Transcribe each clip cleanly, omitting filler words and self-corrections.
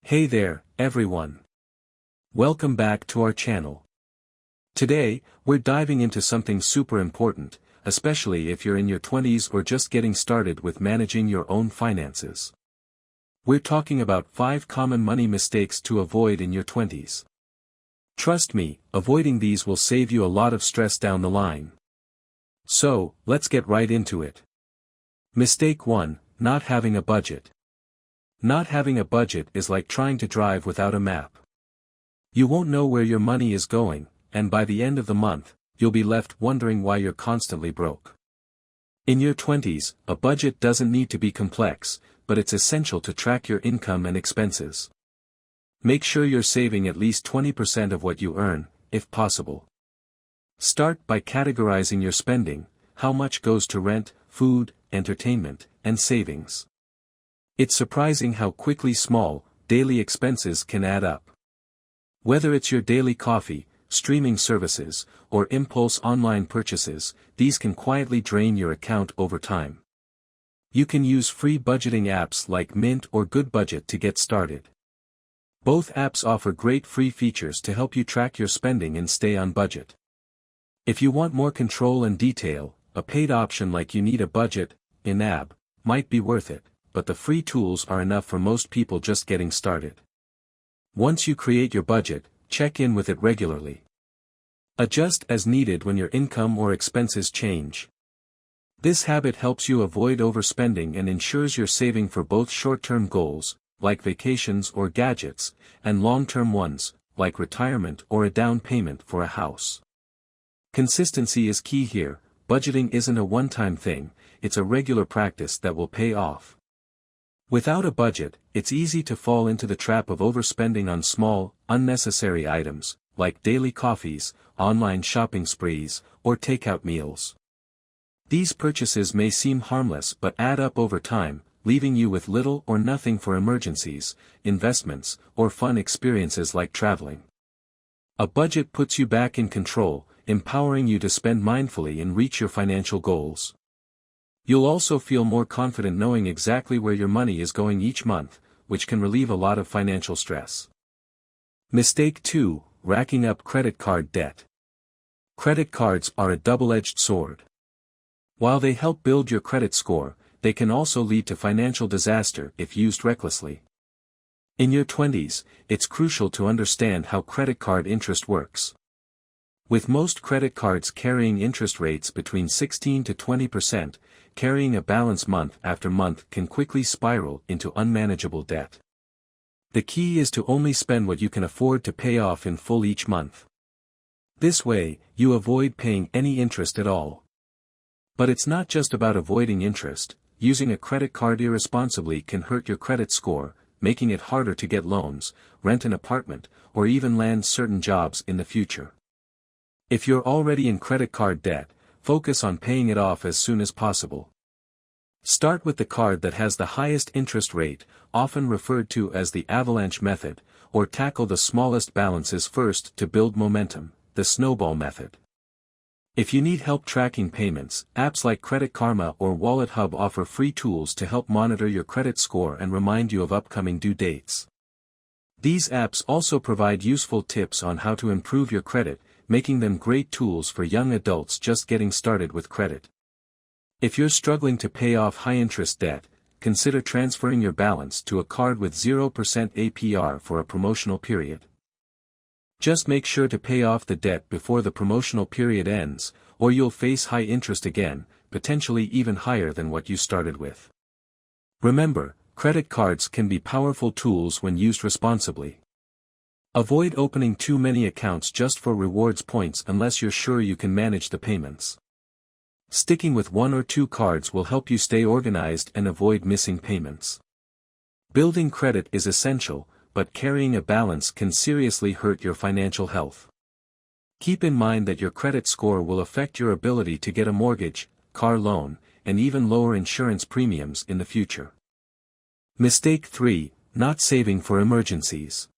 Hey there, everyone. Welcome back to our channel. Today, we're diving into something super important, especially if you're in your 20s or just getting started with managing your own finances. We're talking about 5 common money mistakes to avoid in your 20s. Trust me, avoiding these will save you a lot of stress down the line. So, let's get right into it. Mistake 1, not having a budget. Not having a budget is like trying to drive without a map. You won't know where your money is going, and by the end of the month, you'll be left wondering why you're constantly broke. In your 20s, a budget doesn't need to be complex, but it's essential to track your income and expenses. Make sure you're saving at least 20% of what you earn, if possible. Start by categorizing your spending: how much goes to rent, food, entertainment, and savings. It's surprising how quickly small, daily expenses can add up. Whether it's your daily coffee, streaming services, or impulse online purchases, these can quietly drain your account over time. You can use free budgeting apps like Mint or Good Budget to get started. Both apps offer great free features to help you track your spending and stay on budget. If you want more control and detail, a paid option like You Need a Budget, in-app, might be worth it, but the free tools are enough for most people just getting started. Once you create your budget, check in with it regularly. Adjust as needed when your income or expenses change. This habit helps you avoid overspending and ensures you're saving for both short-term goals, like vacations or gadgets, and long-term ones, like retirement or a down payment for a house. Consistency is key here. Budgeting isn't a one-time thing, it's a regular practice that will pay off. Without a budget, it's easy to fall into the trap of overspending on small, unnecessary items, like daily coffees, online shopping sprees, or takeout meals. These purchases may seem harmless but add up over time, leaving you with little or nothing for emergencies, investments, or fun experiences like traveling. A budget puts you back in control, empowering you to spend mindfully and reach your financial goals. You'll also feel more confident knowing exactly where your money is going each month, which can relieve a lot of financial stress. Mistake 2, racking up credit card debt. Credit cards are a double-edged sword. While they help build your credit score, they can also lead to financial disaster if used recklessly. In your 20s, it's crucial to understand how credit card interest works. With most credit cards carrying interest rates between 16 to 20%, carrying a balance month after month can quickly spiral into unmanageable debt. The key is to only spend what you can afford to pay off in full each month. This way, you avoid paying any interest at all. But it's not just about avoiding interest. Using a credit card irresponsibly can hurt your credit score, making it harder to get loans, rent an apartment, or even land certain jobs in the future. If you're already in credit card debt, focus on paying it off as soon as possible. Start with the card that has the highest interest rate, often referred to as the avalanche method, or tackle the smallest balances first to build momentum, the snowball method. If you need help tracking payments, apps like Credit Karma or Wallet Hub offer free tools to help monitor your credit score and remind you of upcoming due dates. These apps also provide useful tips on how to improve your credit, making them great tools for young adults just getting started with credit. If you're struggling to pay off high-interest debt, consider transferring your balance to a card with 0% APR for a promotional period. Just make sure to pay off the debt before the promotional period ends, or you'll face high interest again, potentially even higher than what you started with. Remember, credit cards can be powerful tools when used responsibly. Avoid opening too many accounts just for rewards points unless you're sure you can manage the payments. Sticking with 1 or 2 cards will help you stay organized and avoid missing payments. Building credit is essential, but carrying a balance can seriously hurt your financial health. Keep in mind that your credit score will affect your ability to get a mortgage, car loan, and even lower insurance premiums in the future. Mistake 3, not saving for emergencies.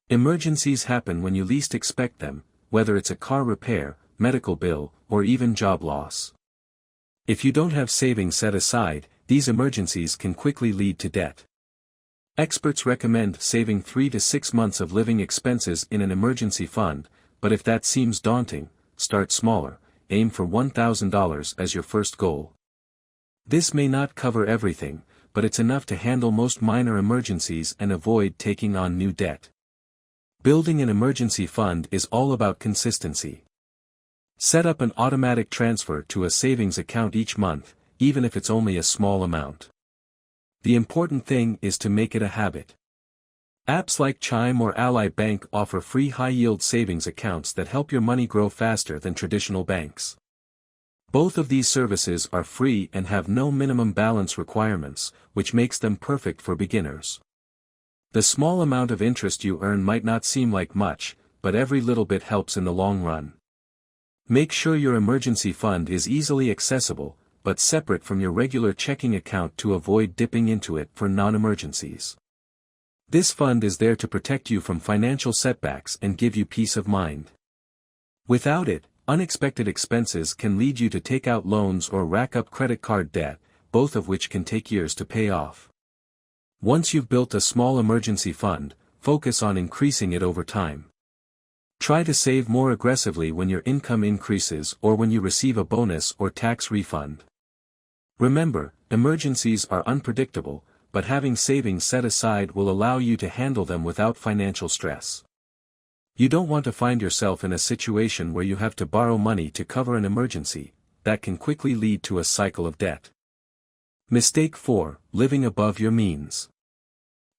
Emergencies happen when you least expect them, whether it's a car repair, medical bill, or even job loss. If you don't have savings set aside, these emergencies can quickly lead to debt. Experts recommend saving 3 to 6 months of living expenses in an emergency fund, but if that seems daunting, start smaller, aim for $1,000 as your first goal. This may not cover everything, but it's enough to handle most minor emergencies and avoid taking on new debt. Building an emergency fund is all about consistency. Set up an automatic transfer to a savings account each month, even if it's only a small amount. The important thing is to make it a habit. Apps like Chime or Ally Bank offer free high-yield savings accounts that help your money grow faster than traditional banks. Both of these services are free and have no minimum balance requirements, which makes them perfect for beginners. The small amount of interest you earn might not seem like much, but every little bit helps in the long run. Make sure your emergency fund is easily accessible, but separate from your regular checking account to avoid dipping into it for non-emergencies. This fund is there to protect you from financial setbacks and give you peace of mind. Without it, unexpected expenses can lead you to take out loans or rack up credit card debt, both of which can take years to pay off. Once you've built a small emergency fund, focus on increasing it over time. Try to save more aggressively when your income increases or when you receive a bonus or tax refund. Remember, emergencies are unpredictable, but having savings set aside will allow you to handle them without financial stress. You don't want to find yourself in a situation where you have to borrow money to cover an emergency, that can quickly lead to a cycle of debt. Mistake 4, living above your means.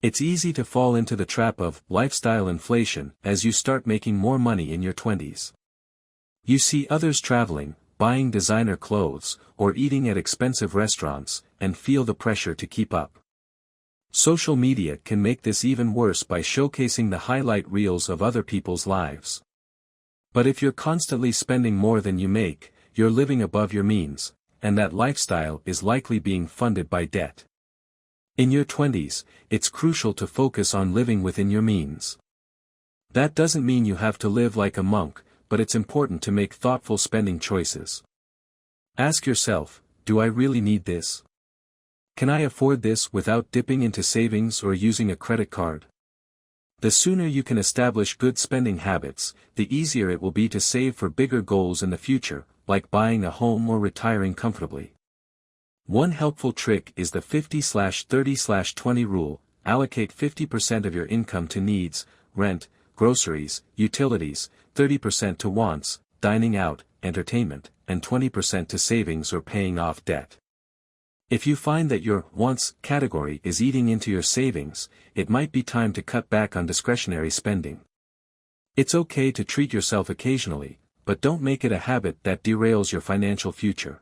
It's easy to fall into the trap of lifestyle inflation as you start making more money in your 20s. You see others traveling, buying designer clothes, or eating at expensive restaurants, and feel the pressure to keep up. Social media can make this even worse by showcasing the highlight reels of other people's lives. But if you're constantly spending more than you make, you're living above your means, and that lifestyle is likely being funded by debt. In your 20s, it's crucial to focus on living within your means. That doesn't mean you have to live like a monk, but it's important to make thoughtful spending choices. Ask yourself, do I really need this? Can I afford this without dipping into savings or using a credit card? The sooner you can establish good spending habits, the easier it will be to save for bigger goals in the future, like buying a home or retiring comfortably. One helpful trick is the 50/30/20 rule. Allocate 50% of your income to needs, rent, groceries, utilities, 30% to wants, dining out, entertainment, and 20% to savings or paying off debt. If you find that your wants category is eating into your savings, it might be time to cut back on discretionary spending. It's okay to treat yourself occasionally, but don't make it a habit that derails your financial future.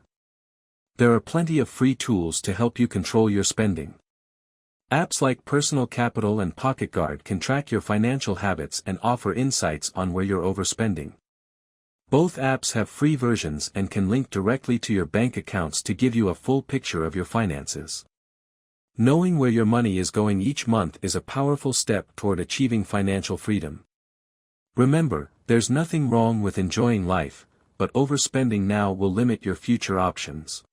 There are plenty of free tools to help you control your spending. Apps like Personal Capital and Pocket Guard can track your financial habits and offer insights on where you're overspending. Both apps have free versions and can link directly to your bank accounts to give you a full picture of your finances. Knowing where your money is going each month is a powerful step toward achieving financial freedom. Remember, there's nothing wrong with enjoying life, but overspending now will limit your future options.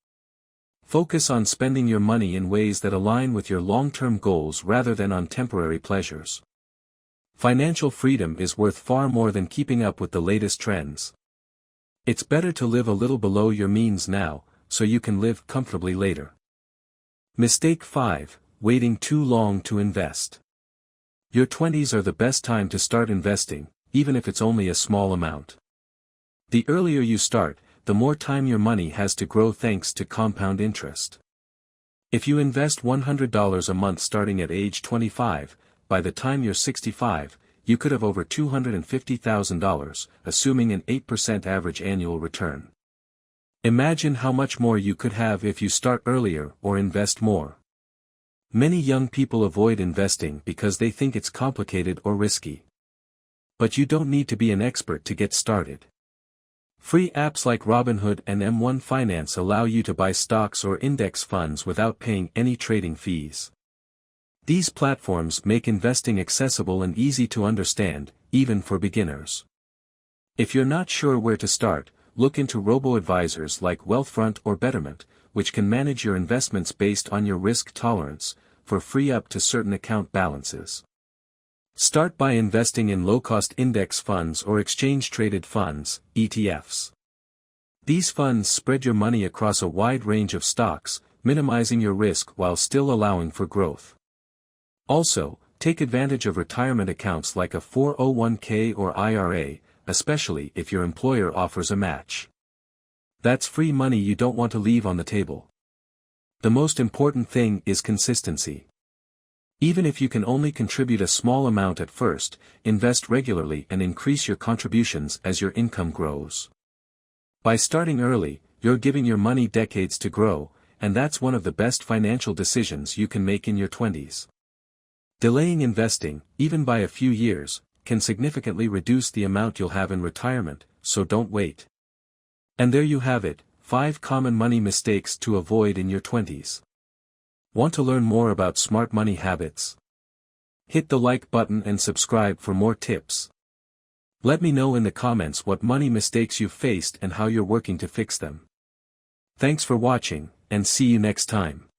Focus on spending your money in ways that align with your long-term goals rather than on temporary pleasures. Financial freedom is worth far more than keeping up with the latest trends. It's better to live a little below your means now, so you can live comfortably later. Mistake 5, waiting too long to invest. Your 20s are the best time to start investing, even if it's only a small amount. The earlier you start, the more time your money has to grow thanks to compound interest. If you invest $100 a month starting at age 25, by the time you're 65, you could have over $250,000, assuming an 8% average annual return. Imagine how much more you could have if you start earlier or invest more. Many young people avoid investing because they think it's complicated or risky. But you don't need to be an expert to get started. Free apps like Robinhood and M1 Finance allow you to buy stocks or index funds without paying any trading fees. These platforms make investing accessible and easy to understand, even for beginners. If you're not sure where to start, look into robo-advisors like Wealthfront or Betterment, which can manage your investments based on your risk tolerance, for free up to certain account balances. Start by investing in low-cost index funds or exchange-traded funds, ETFs. These funds spread your money across a wide range of stocks, minimizing your risk while still allowing for growth. Also, take advantage of retirement accounts like a 401k or IRA, especially if your employer offers a match. That's free money you don't want to leave on the table. The most important thing is consistency. Even if you can only contribute a small amount at first, invest regularly and increase your contributions as your income grows. By starting early, you're giving your money decades to grow, and that's one of the best financial decisions you can make in your 20s. Delaying investing, even by a few years, can significantly reduce the amount you'll have in retirement, so don't wait. And there you have it, 5 common money mistakes to avoid in your 20s. Want to learn more about smart money habits? Hit the like button and subscribe for more tips. Let me know in the comments what money mistakes you've faced and how you're working to fix them. Thanks for watching, and see you next time.